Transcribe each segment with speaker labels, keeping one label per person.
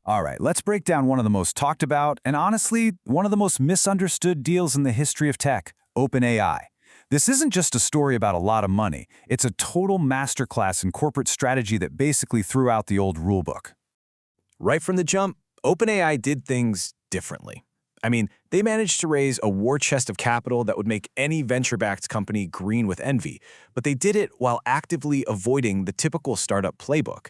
Speaker 1: All right, let's break down one of the most talked about and honestly, one of the most misunderstood deals in the history of tech, OpenAI. This isn't just a story about a lot of money. It's a total masterclass in corporate strategy that basically threw out the old rulebook.
Speaker 2: Right from the jump, OpenAI did things differently. I mean, they managed to raise a war chest of capital that would make any venture-backed company green with envy, but they did it while actively avoiding the typical startup playbook.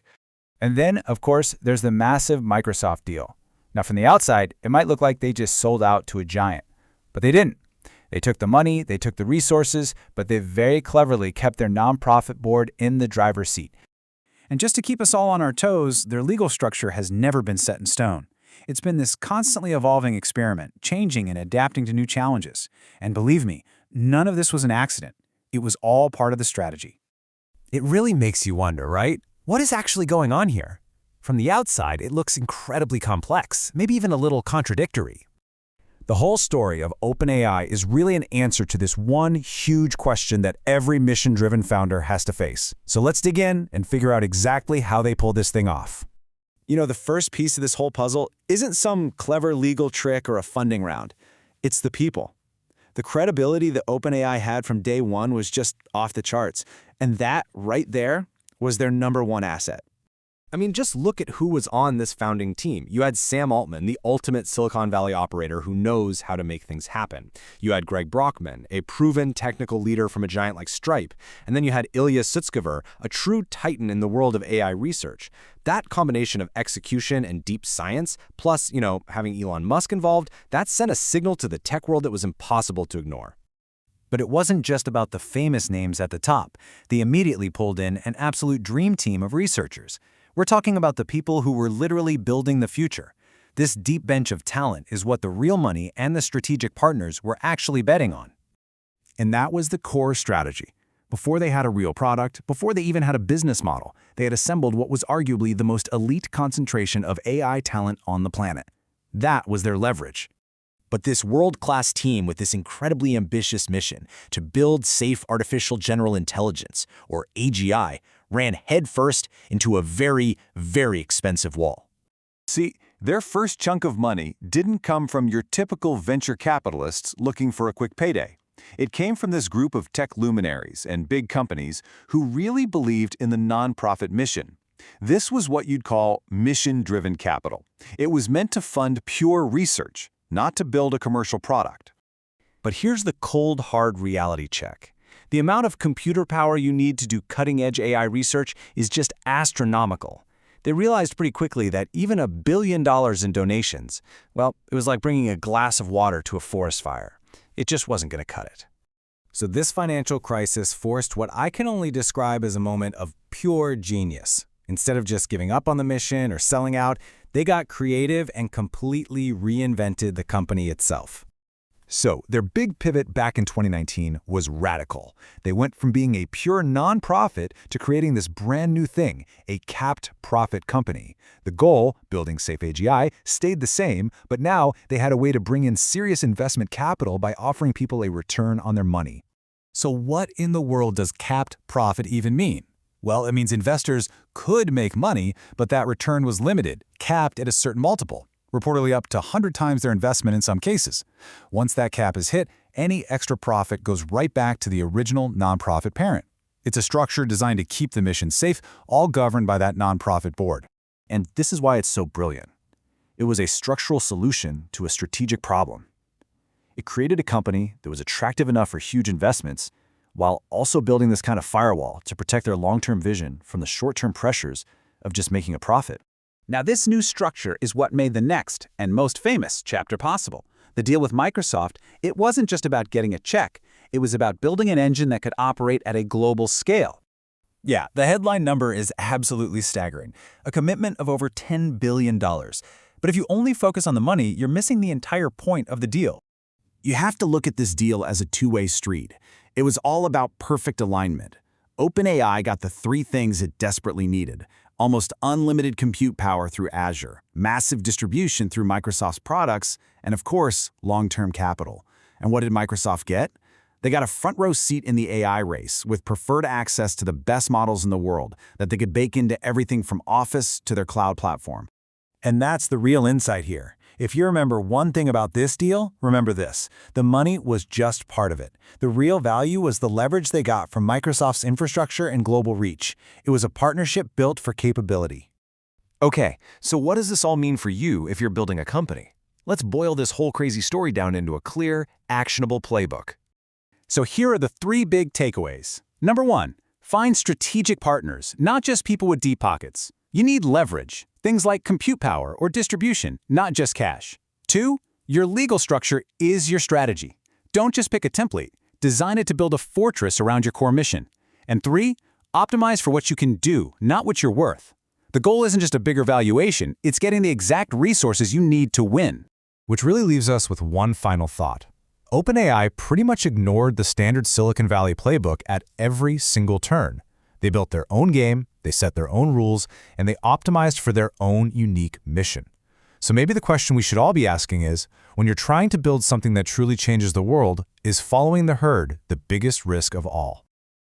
Speaker 3: And then, of course, there's the massive Microsoft deal. Now, from the outside, it might look like they just sold out to a giant, but they didn't. They took the money, they took the resources, but they very cleverly kept their nonprofit board in the driver's seat.
Speaker 1: And just to keep us all on our toes, their legal structure has never been set in stone. It's been this constantly evolving experiment, changing and adapting to new challenges. And believe me, none of this was an accident. It was all part of the strategy.
Speaker 4: It really makes you wonder, right? What is actually going on here? From the outside, it looks incredibly complex, maybe even a little contradictory. The whole story of OpenAI is really an answer to this one huge question that every mission-driven founder has to face. So let's dig in and figure out exactly how they pull this thing off.
Speaker 2: You know, the first piece of this whole puzzle isn't some clever legal trick or a funding round. It's the people. The credibility that OpenAI had from day one was just off the charts. And that, right there, was their #1 asset. I mean, just look at who was on this founding team. You had Sam Altman, the ultimate Silicon Valley operator who knows how to make things happen. You had Greg Brockman, a proven technical leader from a giant like Stripe. And then you had Ilya Sutskever, a true titan in the world of AI research. That combination of execution and deep science, plus, having Elon Musk involved, that sent a signal to the tech world that was impossible to ignore.
Speaker 1: But it wasn't just about the famous names at the top. They immediately pulled in an absolute dream team of researchers. We're talking about the people who were literally building the future. This deep bench of talent is what the real money and the strategic partners were actually betting on.
Speaker 5: And that was the core strategy. Before they had a real product, before they even had a business model, they had assembled what was arguably the most elite concentration of AI talent on the planet. That was their leverage.
Speaker 2: But this world-class team with this incredibly ambitious mission to build safe artificial general intelligence, or AGI, ran headfirst into a very, very expensive wall.
Speaker 6: See, their first chunk of money didn't come from your typical venture capitalists looking for a quick payday. It came from this group of tech luminaries and big companies who really believed in the nonprofit mission. This was what you'd call mission-driven capital. It was meant to fund pure research, not to build a commercial product.
Speaker 4: But here's the cold, hard reality check. The amount of computer power you need to do cutting-edge AI research is just astronomical. They realized pretty quickly that even $1 billion in donations, well, it was like bringing a glass of water to a forest fire. It just wasn't going to cut it. So this financial crisis forced what I can only describe as a moment of pure genius. Instead of just giving up on the mission or selling out, they got creative and completely reinvented the company itself.
Speaker 5: So, their big pivot back in 2019 was radical. They went from being a pure nonprofit to creating this brand new thing, a capped profit company. The goal, building safe AGI, stayed the same, but now they had a way to bring in serious investment capital by offering people a return on their money.
Speaker 1: So what in the world does capped profit even mean? Well, it means investors could make money, but that return was limited, capped at a certain multiple, reportedly up to 100 times their investment in some cases. Once that cap is hit, any extra profit goes right back to the original nonprofit parent. It's a structure designed to keep the mission safe, all governed by that nonprofit board.
Speaker 5: And this is why it's so brilliant. It was a structural solution to a strategic problem. It created a company that was attractive enough for huge investments, while also building this kind of firewall to protect their long-term vision from the short-term pressures of just making a profit.
Speaker 1: Now, this new structure is what made the next and most famous chapter possible. The deal with Microsoft, it wasn't just about getting a check. It was about building an engine that could operate at a global scale. Yeah, the headline number is absolutely staggering, a commitment of over $10 billion. But if you only focus on the money, you're missing the entire point of the deal.
Speaker 5: You have to look at this deal as a two-way street. It was all about perfect alignment. OpenAI got the three things it desperately needed: almost unlimited compute power through Azure, massive distribution through Microsoft's products, and of course, long-term capital. And what did Microsoft get? They got a front-row seat in the AI race with preferred access to the best models in the world that they could bake into everything from Office to their cloud platform.
Speaker 1: And that's the real insight here. If you remember one thing about this deal, remember this. The money was just part of it. The real value was the leverage they got from Microsoft's infrastructure and global reach. It was a partnership built for capability.
Speaker 4: Okay, so what does this all mean for you if you're building a company? Let's boil this whole crazy story down into a clear, actionable playbook.
Speaker 1: So here are the 3 big takeaways. Number 1, find strategic partners, not just people with deep pockets. You need leverage, things like compute power or distribution, not just cash. 2, your legal structure is your strategy. Don't just pick a template. Design it to build a fortress around your core mission. And 3, optimize for what you can do, not what you're worth. The goal isn't just a bigger valuation, it's getting the exact resources you need to win.
Speaker 3: Which really leaves us with one final thought. OpenAI pretty much ignored the standard Silicon Valley playbook at every single turn. They built their own game, they set their own rules, and they optimized for their own unique mission. So maybe the question we should all be asking is, when you're trying to build something that truly changes the world, is following the herd the biggest risk of all?